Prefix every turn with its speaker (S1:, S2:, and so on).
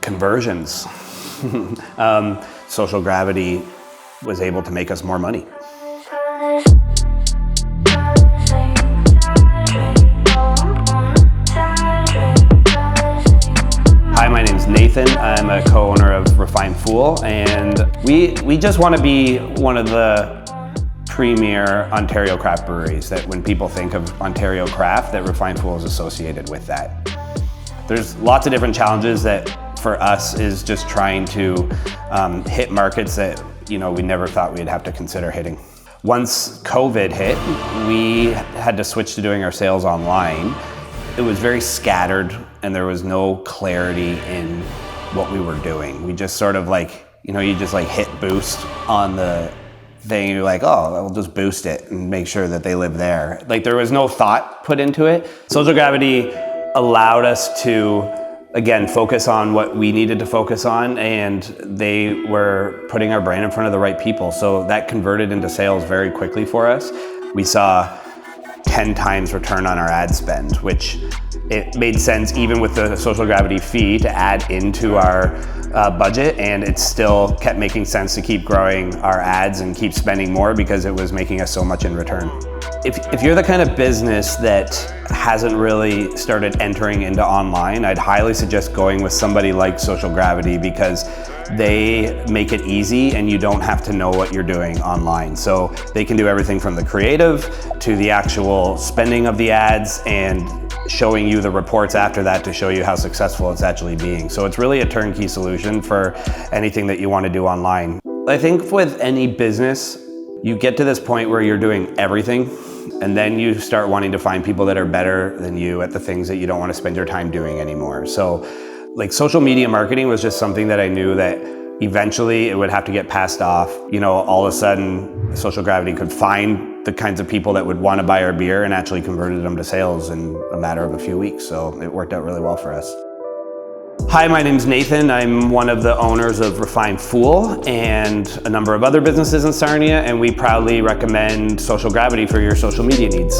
S1: Conversions. Social Gravity was able to make us more money. Hi, my name's Nathan. I'm a co-owner of Refined Fool, and we just want to be one of the premier Ontario craft breweries, that when people think of Ontario craft, that Refined Fool is associated with that. There's lots of different challenges that for us is just trying to hit markets that we never thought we'd have to consider hitting. Once COVID hit, we had to switch to doing our sales online. It was very scattered and there was no clarity in what we were doing. We just sort of you just hit boost on the thing and you're like, oh, I'll just boost it and make sure that they live there. There was no thought put into it. Social Gravity allowed us to, again, focus on what we needed to focus on, and they were putting our brand in front of the right people. So that converted into sales very quickly for us. We saw 10 times return on our ad spend, which it made sense even with the Social Gravity fee to add into our budget, and it still kept making sense to keep growing our ads and keep spending more because it was making us so much in return. If you're the kind of business that hasn't really started entering into online, I'd highly suggest going with somebody like Social Gravity because they make it easy and you don't have to know what you're doing online. So they can do everything from the creative to the actual spending of the ads and showing you the reports after that to show you how successful it's actually being. So it's really a turnkey solution for anything that you want to do online. I think with any business, you get to this point where you're doing everything, and then you start wanting to find people that are better than you at the things that you don't want to spend your time doing anymore. So social media marketing was just something that I knew that eventually it would have to get passed off. All of a sudden Social Gravity could find the kinds of people that would want to buy our beer and actually converted them to sales in a matter of a few weeks. So it worked out really well for us. Hi, my name's Nathan. I'm one of the owners of Refined Fool and a number of other businesses in Sarnia, and we proudly recommend Social Gravity for your social media needs.